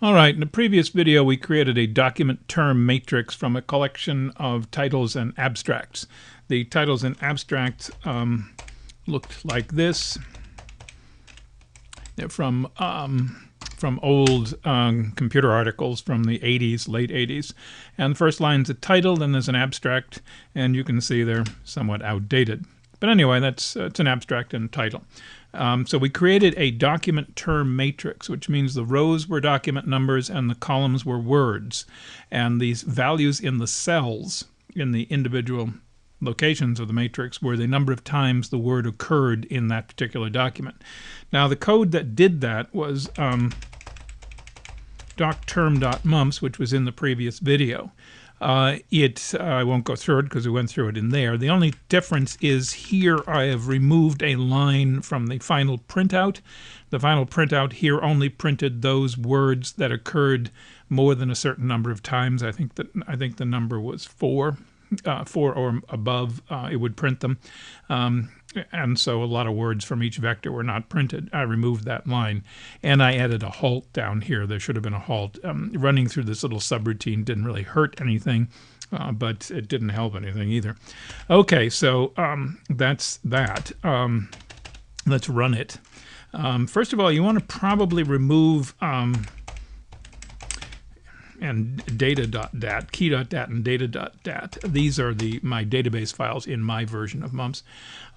All right, in the previous video we created a document term matrix from a collection of titles and abstracts. The titles and abstracts looked like this. They're from old computer articles from the 80s, late 80s. And the first line's a title, then there's an abstract, and you can see they're somewhat outdated. But anyway, it's an abstract and title. So we created a document term matrix, which means the rows were document numbers and the columns were words. And these values in the cells in the individual locations of the matrix were the number of times the word occurred in that particular document. Now the code that did that was docterm.mumps, which was in the previous video. I won't go through it because we went through it in there. The only difference is here I have removed a line from the final printout. The final printout here only printed those words that occurred more than a certain number of times. I think the number was 4. 4 or above, it would print them. And so a lot of words from each vector were not printed. I removed that line. And I added a halt down here. There should have been a halt. Running through this little subroutine didn't really hurt anything, but it didn't help anything either. Okay, so that's that. Let's run it. First of all, you want to probably remove and data.dat, key.dat, and data.dat. These are my database files in my version of Mumps.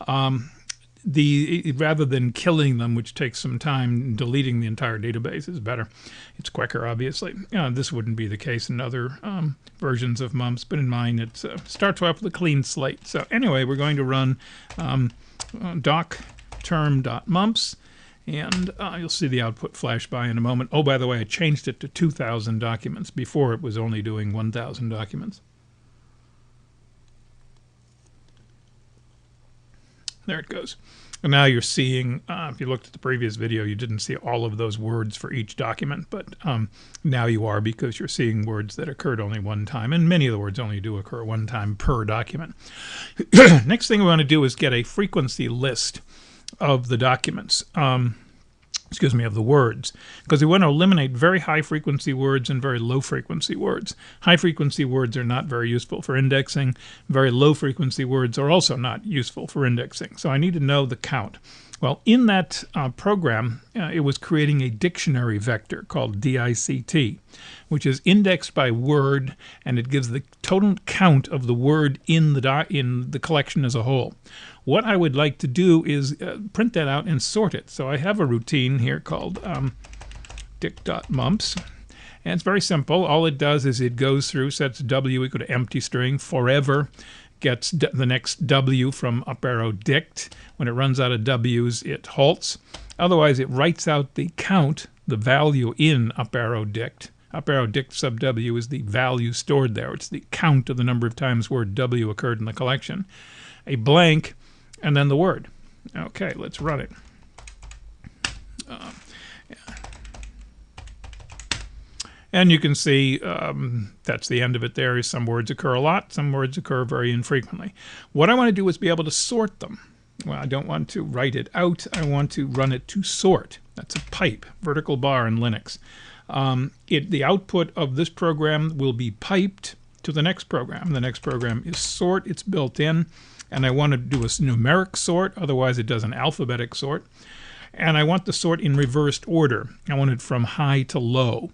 Rather than killing them, which takes some time, deleting the entire database is better. It's quicker, obviously. This wouldn't be the case in other versions of Mumps, but in mine it starts off with a clean slate. So anyway, we're going to run docterm.mumps. And you'll see the output flash by in a moment. Oh, by the way, I changed it to 2,000 documents. Before it was only doing 1,000 documents. There it goes. And now you're seeing, if you looked at the previous video, you didn't see all of those words for each document, but now you are, because you're seeing words that occurred only one time, and many of the words only do occur one time per document. Next thing we want to do is get a frequency list of the documents, of the words, because we want to eliminate very high frequency words and very low frequency words. High frequency words are not very useful for indexing. Very low frequency words are also not useful for indexing. So I need to know the count. Well, in that program, it was creating a dictionary vector called DICT, which is indexed by word, and it gives the total count of the word in the collection as a whole. What I would like to do is print that out and sort it. So I have a routine here called dict.mumps. And it's very simple. All it does is it goes through, sets W equal to empty string forever, gets the next W from up arrow dict. When it runs out of W's, it halts. Otherwise, it writes out the count, the value in up arrow dict. Up arrow dict sub W is the value stored there. It's the count of the number of times word W occurred in the collection. A blank, and then the word. Okay, let's run it. And you can see that's the end of it there. Some words occur a lot, some words occur very infrequently. What I want to do is be able to sort them. Well, I don't want to write it out. I want to run it to sort. That's a pipe, vertical bar in Linux. The output of this program will be piped to the next program. The next program is sort. It's built in. And I want to do a numeric sort. Otherwise, it does an alphabetic sort. And I want the sort in reversed order. I want it from high to low.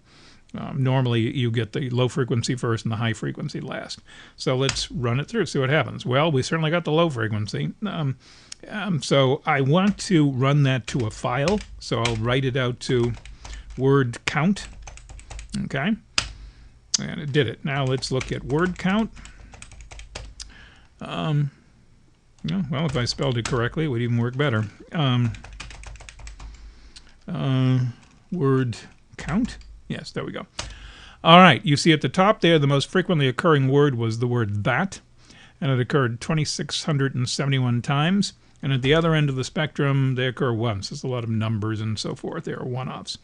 Normally, you get the low frequency first and the high frequency last. So let's run it through, see what happens. Well, we certainly got the low frequency. So I want to run that to a file. So I'll write it out to word count. Okay. And it did it. Now let's look at word count. Well, if I spelled it correctly, it would even work better. Word count. Yes, there we go. All right, you see at the top there, the most frequently occurring word was the word that, and it occurred 2,671 times. And at the other end of the spectrum, they occur once. There's a lot of numbers and so forth. They are one-offs.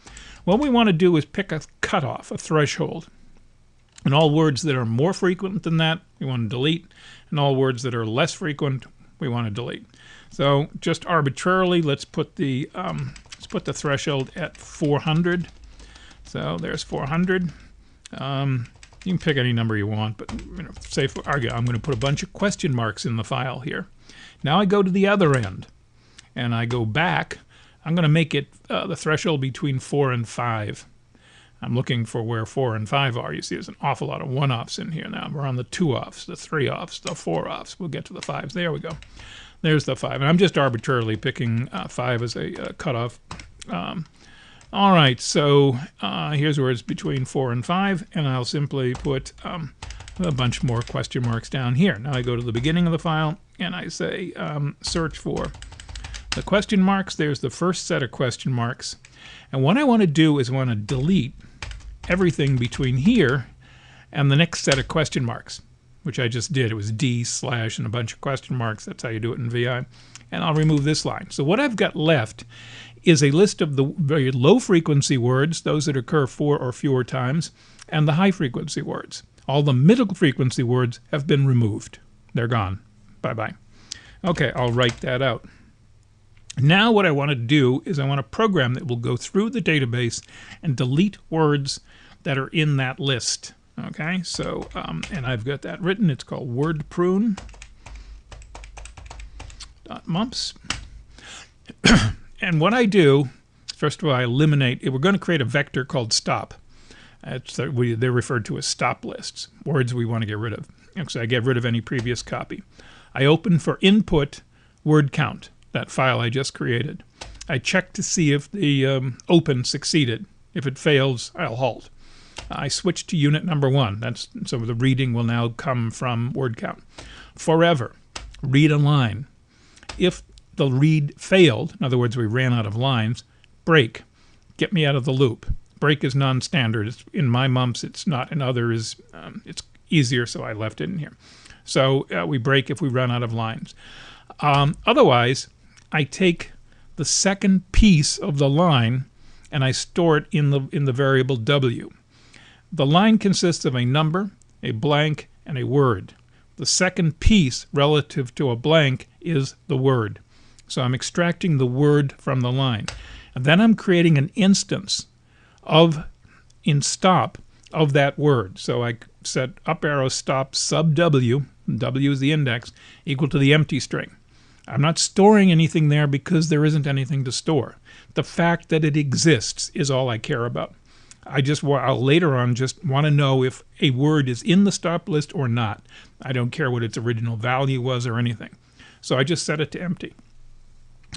What we want to do is pick a cutoff, a threshold. And all words that are more frequent than that, we want to delete. And all words that are less frequent, we want to delete. So just arbitrarily, let's put the threshold at 400. So there's 400. You can pick any number you want, but say for argument, I'm going to put a bunch of question marks in the file here. Now I go to the other end, and I go back. I'm going to make it the threshold between 4 and 5. I'm looking for where 4 and 5 are. You see there's an awful lot of 1-offs in here now. We're on the 2-offs, the 3-offs, the 4-offs. We'll get to the 5s. There we go. There's the 5. And I'm just arbitrarily picking 5 as a cutoff. All right, so here's where it's between 4 and 5, and I'll simply put a bunch more question marks down here. Now I go to the beginning of the file, and I say search for the question marks. There's the first set of question marks. And what I want to do is I want to delete everything between here and the next set of question marks, which I just did. It was D/ and a bunch of question marks. That's how you do it in VI. And I'll remove this line. So what I've got left is a list of the very low frequency words, those that occur 4 or fewer times, and the high frequency words. All the middle frequency words have been removed. They're gone. Bye-bye. Okay, I'll write that out. Now what I want to do is I want a program that will go through the database and delete words that are in that list. Okay, so, and I've got that written. It's called word prune. .mumps. And what I do, first of all, I eliminate, we're going to create a vector called stop. They're referred to as stop lists, words we want to get rid of. So I get rid of any previous copy. I open for input word count, that file I just created. I check to see if the open succeeded. If it fails, I'll halt. I switch to unit number 1. So the reading will now come from word count. Forever, read a line. If the read failed, in other words, we ran out of lines, break, get me out of the loop. Break is non-standard. In my mumps, it's not. In others, it's easier, so I left it in here. So we break if we run out of lines. Otherwise, I take the second piece of the line and I store it in the variable W. The line consists of a number, a blank, and a word. The second piece relative to a blank is the word. So I'm extracting the word from the line. And then I'm creating an instance in stop of that word. So I set up arrow stop sub W, W is the index, equal to the empty string. I'm not storing anything there because there isn't anything to store. The fact that it exists is all I care about. I'll later on just want to know if a word is in the stop list or not. I don't care what its original value was or anything. So I just set it to empty.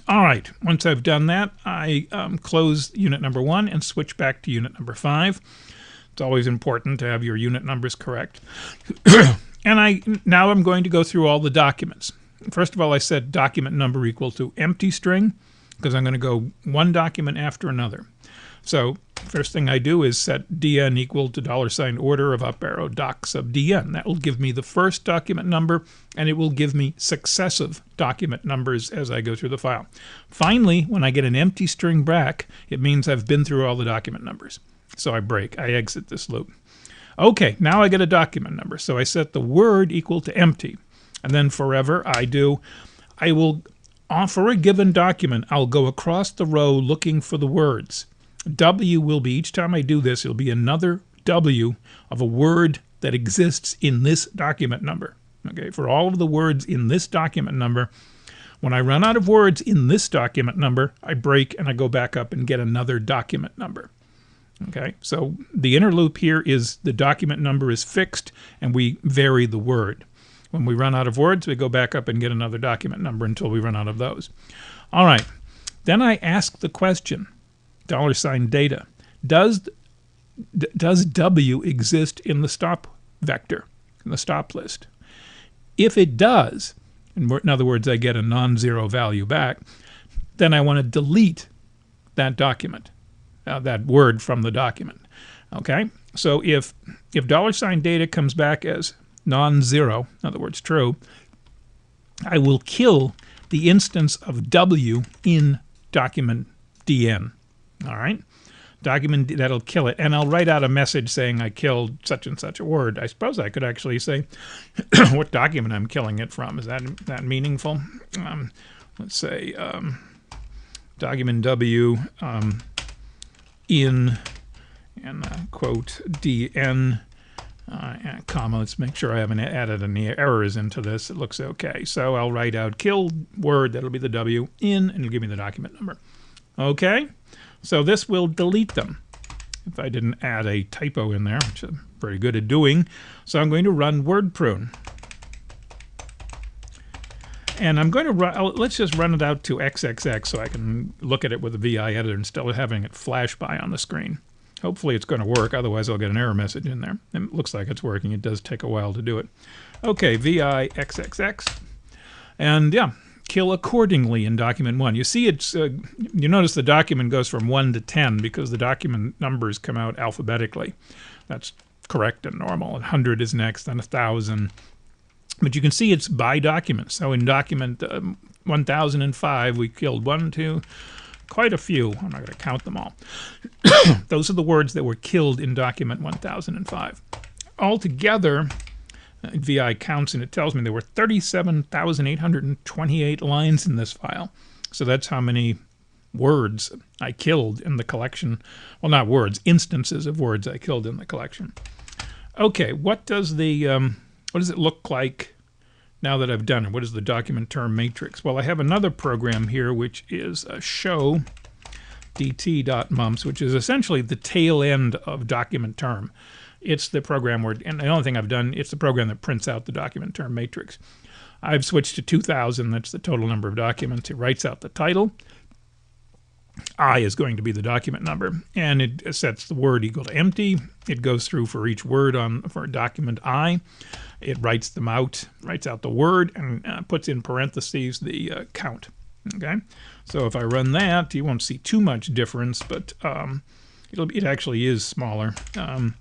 All right, once I've done that, I close unit number 1 and switch back to unit number 5. It's always important to have your unit numbers correct. And now I'm going to go through all the documents. First of all, I set document number equal to empty string because I'm going to go one document after another. So first thing I do is set dn equal to $order of up arrow doc sub dn. That will give me the first document number, and it will give me successive document numbers as I go through the file. Finally, when I get an empty string back, it means I've been through all the document numbers. So I exit this loop. Okay, now I get a document number. So I set the word equal to empty. And then forever I will, for a given document, I'll go across the row looking for the words. W will be, each time I do this, it'll be another W of a word that exists in this document number. Okay, for all of the words in this document number, when I run out of words in this document number, I break and I go back up and get another document number. Okay, so the inner loop here is the document number is fixed and we vary the word. When we run out of words, we go back up and get another document number until we run out of those. All right, then I ask the question, $data, does W exist in the stop vector, in the stop list? If it does, in other words, I get a non-zero value back, then I want to delete that document, that word from the document. Okay, so if $data comes back as non-zero, in other words, true, I will kill the instance of W in document DN. All right, document, that'll kill it, and I'll write out a message saying I killed such and such a word. I suppose I could actually say what document I'm killing it from. Is that meaningful? Let's say document W in and quote DN, comma. Let's make sure I haven't added any errors into this. It looks okay. So I'll write out kill word, that'll be the W, in, and it'll give me the document number. Okay, so this will delete them if I didn't add a typo in there, which I'm pretty good at doing. So I'm going to run word prune. And I'm going to run, let's just run it out to XXX so I can look at it with the VI editor instead of having it flash by on the screen. Hopefully it's going to work, otherwise I'll get an error message in there. It looks like it's working. It does take a while to do it. Okay, VI XXX. And yeah, kill accordingly in document 1. You see it's, you notice the document goes from 1 to 10 because the document numbers come out alphabetically. That's correct and normal. 100 is next, then 1,000. But you can see it's by document. So in document 1005, we killed 1, 2, quite a few. I'm not going to count them all. Those are the words that were killed in document 1005. Altogether, VI counts, and it tells me there were 37,828 lines in this file. So that's how many words I killed in the collection. Well, not words, instances of words I killed in the collection. Okay, what does the... what does it look like now that I've done it? What is the document term matrix? Well, I have another program here, which is a show dt.mumps, which is essentially the tail end of document term. It's the program where, and the only thing I've done, it's the program that prints out the document term matrix. I've switched to 2,000. That's the total number of documents. It writes out the title. I is going to be the document number, and it sets the word equal to empty. It goes through for each word for document I. It writes them out, writes out the word, and puts in parentheses the count. Okay, so if I run that, you won't see too much difference, but it actually is smaller. And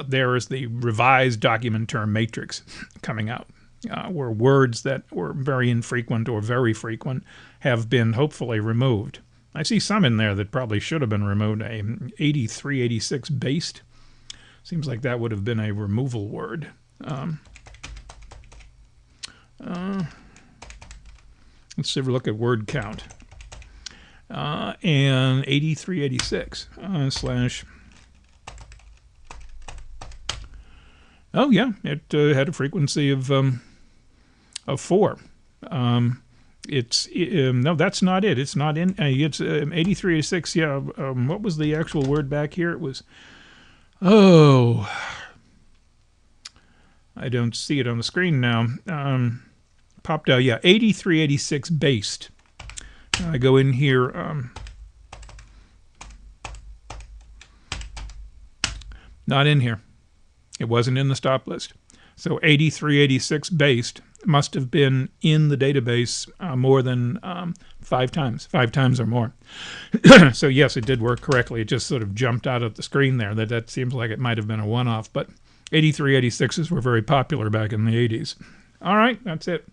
there is the revised document term matrix coming out. Where words that were very infrequent or very frequent have been hopefully removed. I see some in there that probably should have been removed. 83, 86 based. Seems like that would have been a removal word. Let's have a look at word count. And 83, 86 slash... Oh yeah, it had a frequency of 4. No, that's not it. It's not in. It's 83, 86. Yeah. What was the actual word back here? It was. Oh, I don't see it on the screen now. Popped out. Yeah, 83, 86 based. I go in here. Not in here. It wasn't in the stop list. So 8386 based must have been in the database more than 5 times or more. So yes, it did work correctly. It just sort of jumped out of the screen there. That seems like it might have been a one-off, but 8386s were very popular back in the 80s. All right, that's it.